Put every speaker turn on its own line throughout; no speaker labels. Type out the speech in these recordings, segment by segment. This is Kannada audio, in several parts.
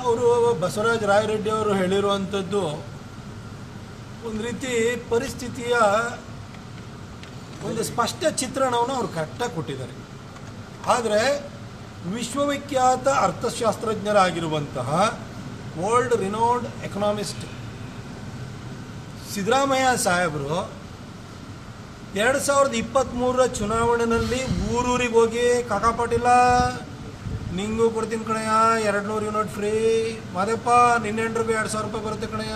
ಅವರು ಬಸವರಾಜ ರಾಯರೆಡ್ಡಿ ಅವರು ಹೇಳಿರುವಂಥದ್ದು ಒಂದು ರೀತಿ ಪರಿಸ್ಥಿತಿಯ ಒಂದು ಸ್ಪಷ್ಟ ಚಿತ್ರಣವನ್ನು ಅವರು ಕರೆಕ್ಟಾಗಿ ಕೊಟ್ಟಿದ್ದಾರೆ. ಆದರೆ ವಿಶ್ವವಿಖ್ಯಾತ ಅರ್ಥಶಾಸ್ತ್ರಜ್ಞರಾಗಿರುವಂತಹ ವರ್ಲ್ಡ್ ರಿನೌಂಡ್ ಎಕನಾಮಿಸ್ಟ್ ಸಿದ್ದರಾಮಯ್ಯ ಸಾಹೇಬರು 2023 ಚುನಾವಣೆಯಲ್ಲಿ ಊರೂರಿಗೆ ಹೋಗಿ ಕಾಕಾ ಪಾಟೀಲ ನಿಂಗೂ ಕೊಡ್ತೀನಿ ಕಣಯ್ಯ 200 ಯೂನಿಟ್ ಫ್ರೀ, ಮಾದೇಪ್ಪ ನಿನ್ನೆಂಟ್ರಿಗೂ 2,000 ರೂಪಾಯಿ ಬರುತ್ತೆ ಕಣಯ್ಯ,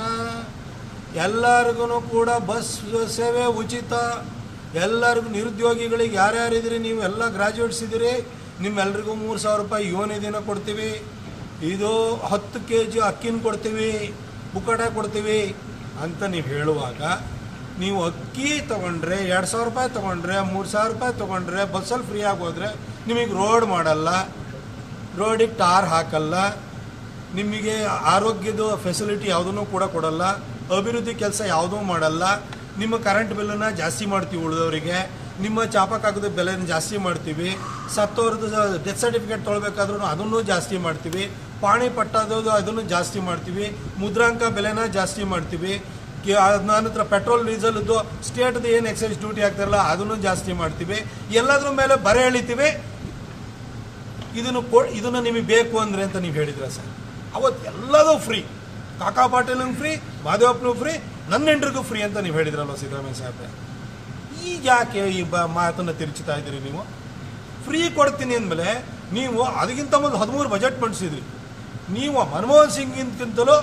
ಎಲ್ಲರಿಗೂ ಕೂಡ ಬಸ್ ಸೇವೆ ಉಚಿತ, ಎಲ್ಲರಿಗೂ ನಿರುದ್ಯೋಗಿಗಳಿಗೆ ಯಾರ್ಯಾರಿದ್ದೀರಿ ನೀವು ಎಲ್ಲ ಗ್ರ್ಯಾಜುಯೇಟ್ಸ್ ಇದ್ದೀರಿ ನಿಮ್ಮೆಲ್ರಿಗೂ 3,000 ರೂಪಾಯಿ ಯೋನಿದಿನ ಕೊಡ್ತೀವಿ, ಇದು 10 kg ಅಕ್ಕಿನ ಕೊಡ್ತೀವಿ, ಪುಕ್ಕಟ ಕೊಡ್ತೀವಿ ಅಂತ ನೀವು ಹೇಳುವಾಗ ನೀವು ಅಕ್ಕಿ ತೊಗೊಂಡ್ರೆ 2,000 ರೂಪಾಯಿ ತೊಗೊಂಡ್ರೆ 3,000 ರೂಪಾಯಿ ತೊಗೊಂಡ್ರೆ ಬಸ್ಸಲ್ಲಿ ಫ್ರೀ ಆಗೋದ್ರೆ ನಿಮಗೆ ರೋಡ್ ಮಾಡಲ್ಲ, ರೋಡಿಗೆ ಟಾರ್ ಹಾಕಲ್ಲ, ನಿಮಗೆ ಆರೋಗ್ಯದ ಫೆಸಿಲಿಟಿ ಯಾವುದೂ ಕೂಡ ಕೊಡಲ್ಲ, ಅಭಿವೃದ್ಧಿ ಕೆಲಸ ಯಾವುದೂ ಮಾಡಲ್ಲ, ನಿಮ್ಮ ಕರೆಂಟ್ ಬಿಲ್ಲನ್ನು ಜಾಸ್ತಿ ಮಾಡ್ತೀವಿ ಉಳಿದವರಿಗೆ, ನಿಮ್ಮ ಚಾಪಕ್ಕಾಗದ ಬೆಲೆನ ಜಾಸ್ತಿ ಮಾಡ್ತೀವಿ, ಸತ್ತೋರ್ದು ಡೆತ್ ಸರ್ಟಿಫಿಕೇಟ್ ತೊಗೊಳ್ಬೇಕಾದ್ರೂ ಅದನ್ನು ಜಾಸ್ತಿ ಮಾಡ್ತೀವಿ, ಪಾಣಿ ಪಟ್ಟೋದು ಅದನ್ನು ಜಾಸ್ತಿ ಮಾಡ್ತೀವಿ, ಮುದ್ರಾಂಕ ಬೆಲೆನ ಜಾಸ್ತಿ ಮಾಡ್ತೀವಿ, ನಂತರ ಪೆಟ್ರೋಲ್ ಡೀಸೆಲ್ದು ಸ್ಟೇಟ್ದು ಏನು ಎಕ್ಸೈಸ್ ಡ್ಯೂಟಿ ಆಗ್ತಾರಲ್ಲ ಅದನ್ನು ಜಾಸ್ತಿ ಮಾಡ್ತೀವಿ, ಎಲ್ಲದ್ರ ಮೇಲೆ ಬರೆ ಎಳಿತೀವಿ. ಇದನ್ನು ನಿಮಗೆ ಬೇಕು ಅಂದರೆ ಅಂತ ನೀವು ಹೇಳಿದ್ರ ಸರ್, ಅವತ್ತು ಎಲ್ಲದೂ ಫ್ರೀ, ಕಾಕಾ ಪಾಟೀಲ್ಗೂ ಫ್ರೀ, ಮಾದೇವಪ್ಪನೂ ಫ್ರೀ, ನನ್ನ ಹೆಂಡ್ರಿಗೂ ಫ್ರೀ ಅಂತ ನೀವು ಹೇಳಿದ್ರಲ್ವ ಸಿದ್ದರಾಮಯ್ಯ ಸಾಹೇಬ್ರೆ. ಈಗ ಯಾಕೆ ಈ ಮಾತನ್ನು ತಿರುಚುತ್ತಾ ಇದ್ದೀರಿ ನೀವು? ಫ್ರೀ ಕೊಡ್ತೀನಿ ಅಂದಮೇಲೆ ನೀವು ಅದಕ್ಕಿಂತ ಮೊದಲು 13 ಬಜೆಟ್ ಮಂಡಿಸಿದ್ರಿ. ನೀವು ಮನಮೋಹನ್ ಸಿಂಗ್ಗಿಂತಲೂ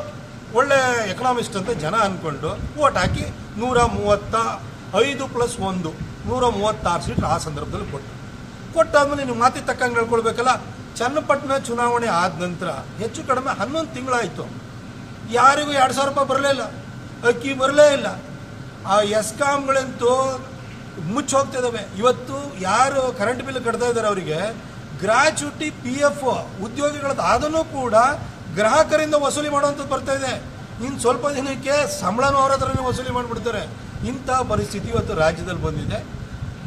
ಒಳ್ಳೆ ಎಕನಾಮಿಸ್ಟ್ ಅಂತ ಜನ ಅಂದ್ಕೊಂಡು ಓಟ್ ಹಾಕಿ 135 + 1 136 ಸೀಟ್ ಆ ಸಂದರ್ಭದಲ್ಲಿ ಕೊಟ್ಟಾದ್ಮೇಲೆ ನೀವು ಮಾತಿ ತಕ್ಕಂಗೆ ಹೇಳ್ಕೊಳ್ಬೇಕಲ್ಲ. ಚನ್ನಪಟ್ಟಣ ಚುನಾವಣೆ ಆದ ನಂತರ ಹೆಚ್ಚು ಕಡಿಮೆ 11 ತಿಂಗಳಾಯಿತು, ಯಾರಿಗೂ 2,000 ರೂಪಾಯಿ ಬರಲೇ ಇಲ್ಲ, ಅಕ್ಕಿ ಬರಲೇ ಇಲ್ಲ. ಆ ಎಸ್ಕಾಮ್ಗಳಂತೂ ಮುಚ್ಚಿ ಹೋಗ್ತಿದ್ದಾವೆ. ಇವತ್ತು ಯಾರು ಕರೆಂಟ್ ಬಿಲ್ ಕಟ್ತಾ ಇದ್ದಾರೆ ಅವರಿಗೆ ಗ್ರಾಚ್ಯುಟಿ PF ಉದ್ಯೋಗಿಗಳದ್ದು ಅದನ್ನು ಕೂಡ ಗ್ರಾಹಕರಿಂದ ವಸೂಲಿ ಮಾಡುವಂಥದ್ದು ಬರ್ತಾ ಇದೆ. ಇನ್ನು ಸ್ವಲ್ಪ ದಿನಕ್ಕೆ ಸಂಬಳನೂ ಅವ್ರ ಹತ್ರನೇ ವಸೂಲಿ ಮಾಡಿಬಿಡ್ತಾರೆ. ಇಂಥ ಪರಿಸ್ಥಿತಿ ಇವತ್ತು ರಾಜ್ಯದಲ್ಲಿ ಬಂದಿದೆ.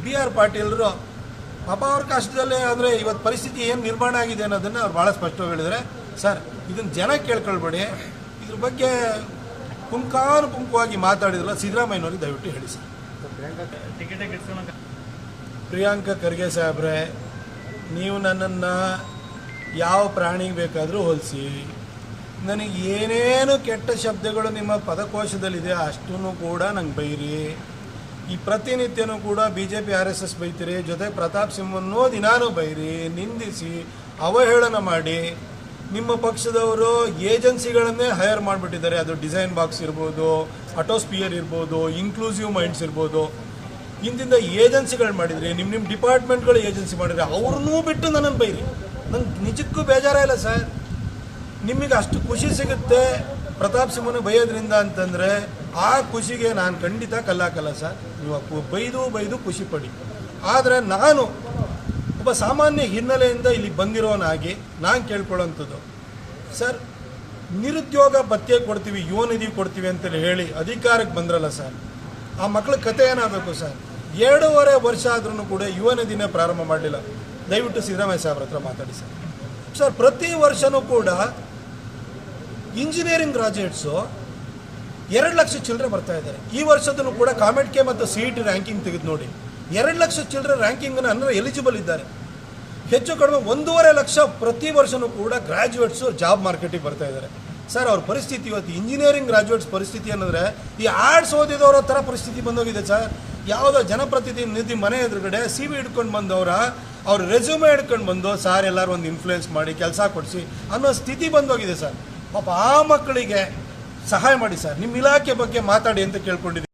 BR ಪಾಟೀಲರು ಪಾಪ ಅವ್ರ ಕಷ್ಟದಲ್ಲೇ ಅಂದರೆ ಇವತ್ತು ಪರಿಸ್ಥಿತಿ ಏನು ನಿರ್ಮಾಣ ಆಗಿದೆ ಅನ್ನೋದನ್ನು ಅವ್ರು ಭಾಳ ಸ್ಪಷ್ಟವಾಗಿ ಹೇಳಿದ್ದಾರೆ. ಸರ್, ಇದನ್ನು ಜನ ಕೇಳ್ಕೊಳ್ಬೇಡಿ, ಇದ್ರ ಬಗ್ಗೆ ಪುಂಖಾನುಪುಂಖವಾಗಿ ಮಾತಾಡಿದ್ರಲ್ಲ ಸಿದ್ದರಾಮಯ್ಯನವ್ರಿಗೆ ದಯವಿಟ್ಟು ಹೇಳಿ ಸರ್. ಪ್ರಿಯಾಂಕಾ ಖರ್ಗೆ ಸಾಹೇಬ್ರೆ, ನೀವು ನನ್ನನ್ನು ಯಾವ ಪ್ರಾಣಿಗೆ ಬೇಕಾದರೂ ಹೋಲಿಸಿ, ನನಗೆ ಏನೇನು ಕೆಟ್ಟ ಶಬ್ದಗಳು ನಿಮ್ಮ ಪದಕೋಶದಲ್ಲಿದೆ ಅಷ್ಟೂ ಕೂಡ ನಂಗೆ ಬೈರಿ. ಈ ಪ್ರತಿನಿತ್ಯನೂ ಕೂಡ BJP RSS ಬೈತೀರಿ, ಜೊತೆ ಪ್ರತಾಪ್ ಸಿಂಹನ್ನೂ ದಿನಾನೂ ಬೈರಿ, ನಿಂದಿಸಿ, ಅವಹೇಳನ ಮಾಡಿ. ನಿಮ್ಮ ಪಕ್ಷದವರು ಏಜೆನ್ಸಿಗಳನ್ನೇ ಹೈರ್ ಮಾಡಿಬಿಟ್ಟಿದ್ದಾರೆ. ಅದು ಡಿಸೈನ್ ಬಾಕ್ಸ್ ಇರ್ಬೋದು, ಅಟೋಸ್ಪಿಯರ್ ಇರ್ಬೋದು, ಇನ್ಕ್ಲೂಸಿವ್ ಮೈಂಡ್ಸ್ ಇರ್ಬೋದು, ಇಂತಿಂದ ಏಜೆನ್ಸಿಗಳು ಮಾಡಿದ್ರಿ, ನಿಮ್ಮ ಡಿಪಾರ್ಟ್ಮೆಂಟ್ಗಳು ಏಜೆನ್ಸಿ ಮಾಡಿದ್ರೆ ಅವ್ರನ್ನೂ ಬಿಟ್ಟು ನನ್ನನ್ನು ಬೈರಿ. ನಂಗೆ ನಿಜಕ್ಕೂ ಬೇಜಾರ ಇಲ್ಲ ಸರ್. ನಿಮಗೆ ಅಷ್ಟು ಖುಷಿ ಸಿಗುತ್ತೆ ಪ್ರತಾಪ್ ಸಿಂಹನ ಬೈಯೋದ್ರಿಂದ ಅಂತಂದರೆ ಆ ಖುಷಿಗೆ ನಾನು ಖಂಡಿತ ಕಲ್ಲಾಕಲ್ಲ ಸರ್. ನೀವು ಬೈದು ಖುಷಿ ಪಡಿ. ಆದರೆ ನಾನು ಒಬ್ಬ ಸಾಮಾನ್ಯ ಹಿನ್ನೆಲೆಯಿಂದ ಇಲ್ಲಿ ಬಂದಿರೋನಾಗಿ ನಾನು ಕೇಳ್ಕೊಳ್ಳೋಂಥದ್ದು ಸರ್, ನಿರುದ್ಯೋಗ ಭತ್ಯೆ ಕೊಡ್ತೀವಿ, ಯುವ ನಿಧಿ ಕೊಡ್ತೀವಿ ಅಂತೇಳಿ ಹೇಳಿ ಅಧಿಕಾರಕ್ಕೆ ಬಂದ್ರಲ್ಲ ಸರ್, ಆ ಮಕ್ಕಳ ಕತೆ ಏನಾಗಬೇಕು ಸರ್? 2.5 ವರ್ಷ ಆದ್ರೂ ಕೂಡ ಯುವ ನಿಧಿನೇ ಪ್ರಾರಂಭ ಮಾಡಲಿಲ್ಲ. ದಯವಿಟ್ಟು ಸಿದ್ದರಾಮಯ್ಯ ಸಾಹೇಬ್ರ ಹತ್ರ ಮಾತಾಡಿ ಸರ್. ಸರ್, ಪ್ರತಿ ವರ್ಷವೂ ಕೂಡ ಇಂಜಿನಿಯರಿಂಗ್ ಗ್ರಾಜುಯೇಟ್ಸು 2 ಲಕ್ಷ ಚಿಲ್ಲರೆ ಬರ್ತಾ ಇದ್ದಾರೆ. ಈ ವರ್ಷದಲ್ಲೂ ಕೂಡ ಕಾಮೆಡ್ಕೆ ಮತ್ತು CET ರ್ಯಾಂಕಿಂಗ್ ತೆಗೆದು ನೋಡಿ, 2 ಲಕ್ಷ ಚಿಲ್ಲರೆ ರ್ಯಾಂಕಿಂಗನ್ನು ಅಂದರೆ ಎಲಿಜಿಬಲ್ ಇದ್ದಾರೆ. ಹೆಚ್ಚು ಕಡಿಮೆ 1.5 ಲಕ್ಷ ಪ್ರತಿ ವರ್ಷವೂ ಕೂಡ ಗ್ರ್ಯಾಜುಯೇಟ್ಸು ಜಾಬ್ ಮಾರ್ಕೆಟಿಗೆ ಬರ್ತಾ ಇದ್ದಾರೆ. ಸರ್, ಅವ್ರ ಪರಿಸ್ಥಿತಿ ಇವತ್ತು ಇಂಜಿನಿಯರಿಂಗ್ ಗ್ರಾಜುಯೇಟ್ಸ್ ಪರಿಸ್ಥಿತಿ ಅನ್ನೋದ್ರೆ ಈ ಆರ್ಟ್ಸ್ ಓದಿದವರ ಥರ ಪರಿಸ್ಥಿತಿ ಬಂದೋಗಿದೆ ಸರ್. ಯಾವುದೋ ಜನಪ್ರತಿನಿಧಿ ಮನೆ ಎದುರುಗಡೆ CV ಹಿಡ್ಕೊಂಡು ಬಂದವರ ಅವ್ರ ರೆಸ್ಯೂಮೆ ಹಿಡ್ಕೊಂಡು ಬಂದು ಸಾರ್ ಎಲ್ಲರೂ ಒಂದು ಇನ್ಫ್ಲುಯೆನ್ಸ್ ಮಾಡಿ ಕೆಲಸ ಕೊಡಿಸಿ ಅನ್ನೋ ಸ್ಥಿತಿ ಬಂದೋಗಿದೆ ಸರ್. ಪಾಪ ಆ ಮಕ್ಕಳಿಗೆ ಸಹಾಯ ಮಾಡಿ ಸರ್. ನಿಮ್ಮ ಇಲಾಖೆ ಬಗ್ಗೆ ಮಾತಾಡಿ ಅಂತ ಕೇಳ್ಕೊಂಡಿದ್ದೀನಿ.